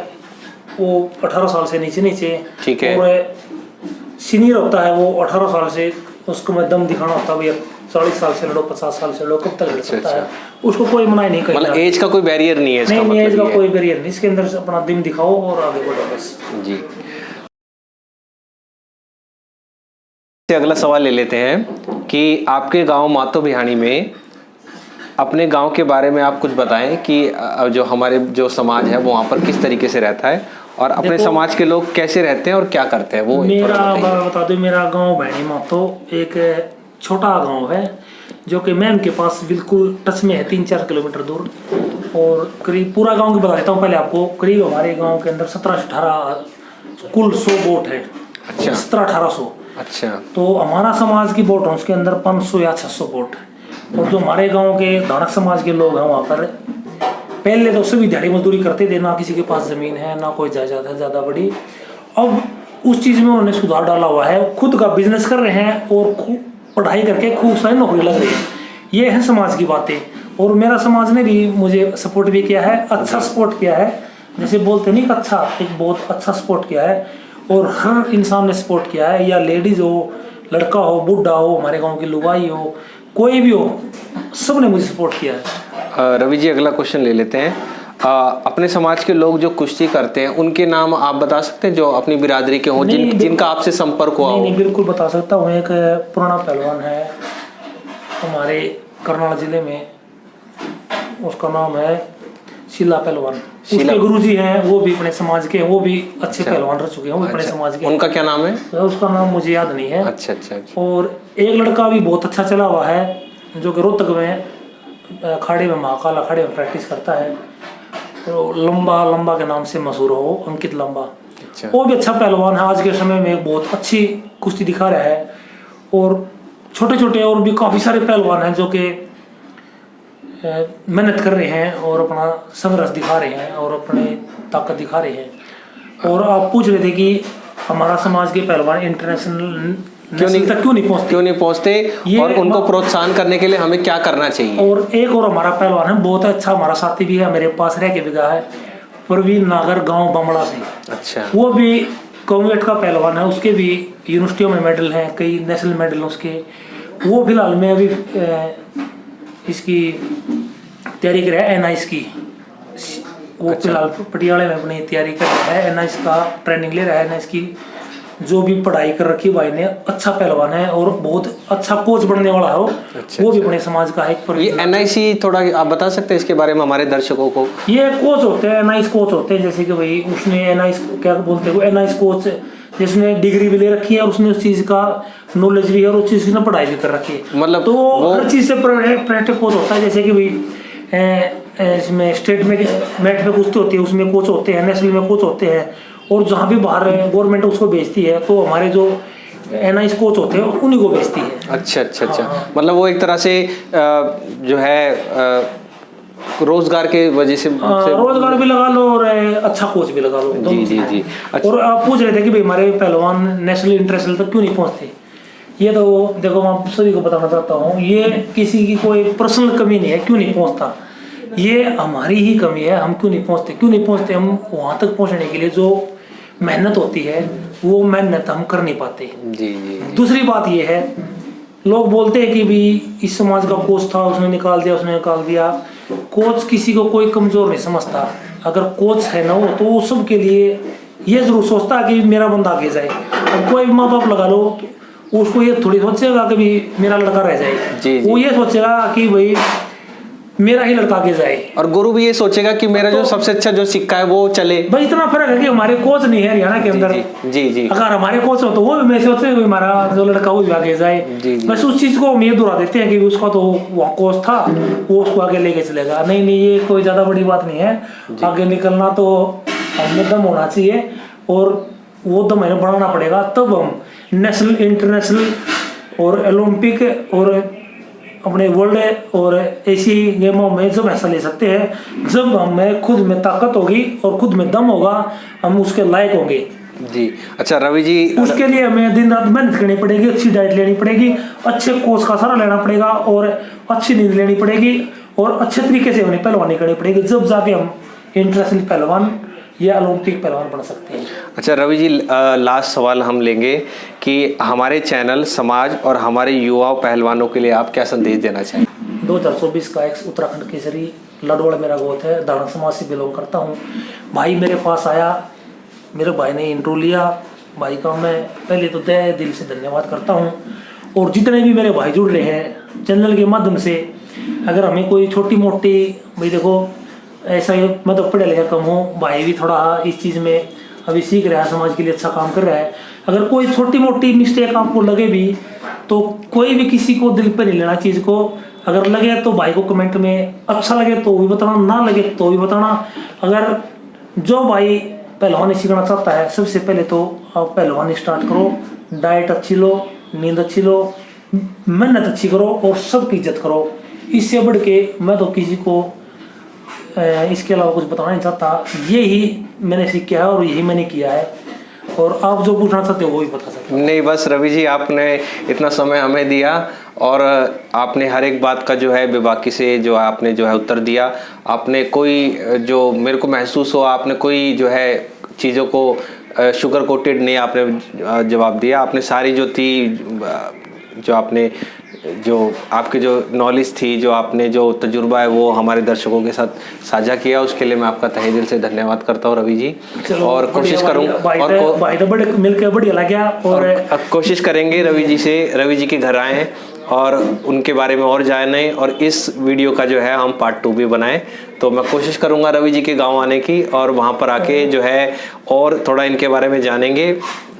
वो 18 साल से नीचे, ठीक है, और सीनियर होता है वो 18 साल से, उसको में दम दिखाना होता है भैया 40 साल से लड़ो, 50 साल से लड़ो, कब तक लड़ सकता है, उसको कोई मना नहीं करेगा। मतलब एज का कोई बैरियर नहीं है इसका? नहीं, एज का कोई बैरियर नहीं, इसके अंदर अपना दम दिखाओ और आगे बढ़ो बस। जी। अगला सवाल ले लेते हैं कि आपके गांव मातो बिहानी में अपने गांव के बारे में आप कुछ बताएं कि जो हमारे जो समाज है वो वहाँ पर किस तरीके से रहता है और अपने समाज के लोग कैसे रहते हैं और क्या करते हैं वो मेरा बता दूं, मेरा गांव बिहानी मातो एक छोटा गांव है जो कि मैम के पास बिल्कुल टच में है, 3-4 किलोमीटर दूर। और करीब पूरा गांव की बता देता हूँ पहले आपको। करीब हमारे गांव के अंदर 17-18 कुल 100 बोट है। अच्छा। 17-1800। अच्छा। तो हमारा समाज की बोट है उसके अंदर 500 या 600 बोट। और जो हमारे गांव के धानक समाज के लोग हैं वहाँ पर पहले तो सभी दिहाड़ी मजदूरी करते थे, ना किसी के पास जमीन है ना कोई जायदाद है ज़्यादा बड़ी। अब उस चीज़ में उन्होंने सुधार डाला हुआ है, खुद का बिजनेस कर रहे हैं और पढ़ाई करके खूब सारी नौकरी लग रही है। ये है समाज की बातें। और मेरा समाज ने भी मुझे सपोर्ट भी किया है, अच्छा सपोर्ट किया है। जैसे बोलते नहीं, अच्छा एक बहुत अच्छा सपोर्ट किया है। और हर इंसान ने सपोर्ट किया है, या लेडीज़ हो, लड़का हो, बुढ़ा हो, हमारे गाँव की लुगाई हो, कोई भी हो, सब ने मुझे सपोर्ट किया है। रवि जी, अगला क्वेश्चन ले लेते हैं। अपने समाज के लोग जो कुश्ती करते हैं उनके नाम आप बता सकते हैं जो अपनी बिरादरी के हों, जिनका आपसे संपर्क हुआ हो? नहीं, बिल्कुल बता सकता हूँ। एक पुराना पहलवान है हमारे करनाल जिले में, उसका नाम है शीला पहलवान। उसके गुरुजी हैं, वो भी अपने समाज के, वो भी अच्छे पहलवान रह चुके हैं, वो अपने समाज के। उनका क्या नाम है? उसका नाम मुझे याद नहीं है। अच्छा। और एक लड़का भी बहुत अच्छा चला हुआ है जो कि रोहतक में अखाड़े में, महाकाल अखाड़े में प्रैक्टिस करता है। तो लंबा के नाम से मशहूर हो, अंकित लंबा। अच्छा। वो भी अच्छा पहलवान है, आज के समय में बहुत अच्छी कुश्ती दिखा रहा है। और छोटे छोटे और भी काफ़ी सारे पहलवान हैं जो कि मेहनत कर रहे हैं और अपना संघर्ष दिखा रहे हैं और अपने ताकत दिखा रहे हैं। और आप पूछ रहे थे कि हमारा समाज के पहलवान इंटरनेशनल क्यों नहीं पहुंचते और उनको प्रोत्साहन करने के लिए हमें क्या करना चाहिए। और एक और हमारा पहलवान है बहुत अच्छा, हमारा साथी भी है, मेरे पास रह के भी गया है, प्रवीण नागर, गांव बमड़ा से। अच्छा। वो भी कॉन्वेट का पहलवान है, उसके भी यूनिवर्सिटियों में मेडल हैं, कई नेशनल मेडल उसके। वो फिलहाल में अभी इसकी तैयारी कर रहा है NIS की। वो फिलहाल पटियाला में अपनी तैयारी कर रहा है, NIS का ट्रेनिंग ले रहा है। NIS की जो भी पढ़ाई कर रखी भाई ने, अच्छा पहलवान है और बहुत अच्छा कोच बनने वाला है वो। वो भी अपने समाज का है। ये NIC थोड़ा आप बता सकते हैं इसके बारे में हमारे दर्शकों को? ये कोच होते हैं, NIC कोच होते हैं, जैसे कि भाई उसने NIC क्या बोलते हैं, NIC कोच जिसने डिग्री भी ले रखी है और उसने उस चीज का नॉलेज भी है और उस चीज की पढ़ाई भी कर रखी है। मतलब तो हर चीज से प्रैक्टिस कोच होता है। जैसे कि भाई इसमें स्टेट में मैट पे कुश्ती होती है, उसमें कोच होते हैं, नेशनल में कोच होते हैं। और जहाँ भी बाहर गवर्नमेंट उसको भेजती है तो हमारे जो NIS कोच होते हैं उन्हीं को भेजती है। अच्छा। हाँ। मतलब वो एक तरह से जो है रोजगार के वजह से रोजगार भी लगा लो और अच्छा कोच भी लगा लो। जी। अच्छा। और आप पूछ रहे थे कि भाई हमारे पहलवान नेशनल इंटरनेशनल तक क्यों नहीं पहुँचते। ये तो देखो मैं आप सभी को बताना चाहता हूँ, ये किसी की कोई पर्सनल कमी नहीं है, क्यों नहीं पहुँचता, ये हमारी ही कमी है। हम क्यों नहीं पहुँचते हम वहाँ तक पहुँचने के लिए जो मेहनत होती है वो मेहनत हम कर नहीं पाते। जी। दूसरी बात ये है, लोग बोलते हैं कि भी इस समाज का कोच था, उसने निकाल दिया। कोच किसी को कोई कमजोर नहीं समझता। अगर कोच है ना वो, तो वो सबके लिए ये जरूर सोचता है कि मेरा बंदा आगे जाए। अब कोई माँ बाप लगा लो, उसको ये थोड़ी सोचेगा कि भी मेरा लड़का रह जाए। वो ये सोचेगा कि भाई मेरा ही लड़का आगे जाए। और गुरु भी ये सोचेगा कि मेरा जो सबसे अच्छा जो सिक्का है वो चले। भाई इतना फर्क है कि हमारे कोच नहीं है हरियाणा के अंदर। जी। अगर हमारे कोच हो तो वो भी मैं सोचते हैं हमारा जो लड़का वो भी आगे जाए। बस उस चीज को हम ये दोहरा देते हैं कि उसका तो वहाँ कोच था, वो उसको आगे लेके चलेगा। नहीं, ये कोई ज्यादा बड़ी बात नहीं है। आगे निकलना तो हमें दम होना चाहिए और वो दम हमें बढ़ाना पड़ेगा, तब हम नेशनल, इंटरनेशनल और ओलंपिक और अपने वर्ल्ड और एशियाई गेमों में जब हिस्सा ले सकते हैं, जब हमें खुद में ताकत होगी और खुद में दम होगा, हम उसके लायक होंगे। जी अच्छा रवि जी, उसके लिए हमें दिन रात मेहनत करनी पड़ेगी, अच्छी डाइट लेनी पड़ेगी, अच्छे कोच का सहारा लेना पड़ेगा और अच्छी नींद लेनी पड़ेगी और अच्छे तरीके से हमें पहलवानी करनी पड़ेगी, जब जाके हम इंटरनेशनल पहलवान या ओलंपिक पहलवान बन सकते हैं। अच्छा रवि जी, लास्ट सवाल हम लेंगे कि हमारे चैनल, समाज और हमारे युवा पहलवानों के लिए आप क्या संदेश देना चाहेंगे? 2024 का एक्स उत्तराखंड केसरी लडवाड़ मेरा गोत है, दानक समाज से बिलोंग करता हूँ। भाई मेरे पास आया, मेरे भाई ने इंटरव्यू लिया, भाई का मैं पहले तो दिल से धन्यवाद करता हूँ। और जितने भी मेरे भाई जुड़ रहे हैं चैनल के माध्यम से, अगर हमें कोई छोटी मोटी, भाई देखो ऐसा ही मैं तो पढ़े लिखा कम हूँ, भाई भी थोड़ा इस चीज़ में अभी सीख रहा है, समाज के लिए अच्छा काम कर रहा है। अगर कोई छोटी मोटी मिस्टेक आपको लगे भी तो कोई भी किसी को दिल पे नहीं लेना चीज़ को, अगर लगे तो भाई को कमेंट में, अच्छा लगे तो भी बताना, ना लगे तो भी बताना। अगर जो भाई पहलवानी सीखना चाहता है, सबसे पहले तो आप पहलवानी स्टार्ट करो, डाइट अच्छी लो, नींद अच्छी लो, मेहनत अच्छी करो और सबकी इज्जत करो। इससे बढ़ के मैं तो किसी को इसके अलावा कुछ बताना नहीं चाहता। यही मैंने सीखा है और यही मैंने किया है, और आप जो पूछना चाहते हो वो भी बता सकते नहीं, बस रवि जी आपने इतना समय हमें दिया और आपने हर एक बात का जो है बेबाकी से जो आपने जो है उत्तर दिया। आपने कोई जो मेरे को महसूस हुआ, आपने कोई जो है चीज़ों को शुगर कोटेड नहीं आपने जवाब दिया। आपने सारी जो थी, जो आपने जो आपके जो नॉलेज थी, जो आपने जो तजुर्बा है वो हमारे दर्शकों के साथ साझा किया, उसके लिए मैं आपका तहे दिल से धन्यवाद करता हूँ रवि जी। और कोशिश करूँगा और भाई तो बड़े मिलकर बढ़िया लगा, और कोशिश करेंगे रवि जी के घर आएँ और उनके बारे में और जाने, और इस वीडियो का जो है हम पार्ट 2 भी बनाएं। तो मैं कोशिश करूंगा रवि जी के गांव आने की, और वहां पर आके जो है और थोड़ा इनके बारे में जानेंगे।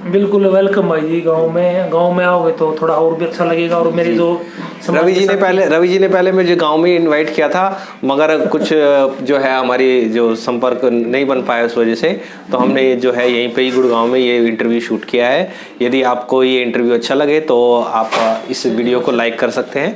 बिल्कुल वेलकम भाई जी, गांव में आओगे तो थोड़ा और भी अच्छा लगेगा। और मेरी जो रवि जी ने पहले मुझे गांव में इनवाइट किया था, मगर कुछ जो है हमारी जो संपर्क नहीं बन पाया उस वजह से, तो हमने जो है यहीं पे ही गुड़गांव में ये इंटरव्यू शूट किया है। यदि आपको ये इंटरव्यू अच्छा लगे तो आप इस वीडियो को लाइक कर सकते हैं,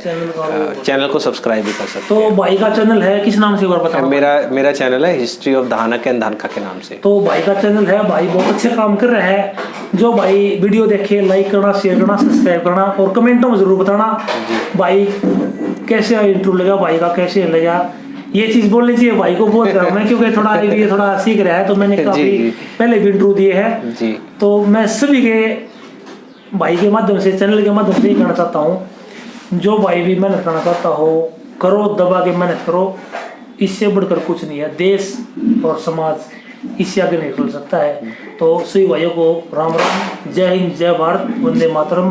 चैनल को सब्सक्राइब भी कर सकते हैं। तो भाई का चैनल है किस नाम से एक बार बताओ? मेरा चैनल है history of Dhanak and Dhanka के नाम से। तो भाई का चैनल है, भाई बहुत अच्छे काम कर रहे हैं। जो भाई वीडियो देखे, लाइक करना, शेयर करना, सब्सक्राइब करना और कमेंटों में जरूर बताना भाई कैसे इंटरव्यू लगा, भाई का कैसे लगा। ये चीज बोलनी चाहिए भाई को बहुत गर्व है, क्योंकि थोड़ा सीख रहा है, तो मैंने काफी पहले भी इंटरव्यू दिए हैं। तो मैं सभी के भाई के माध्यम से, चैनल के माध्यम से ही कहना चाहता हूँ, जो भाई भी मेहनत करना चाहता हो, करो, दबा के मेहनत करो, इससे बढ़कर कुछ नहीं है। देश और समाज इससे आगे नहीं खुल सकता है। तो सभी भाइयों को राम राम, जय हिंद, जय भारत, वंदे मातरम।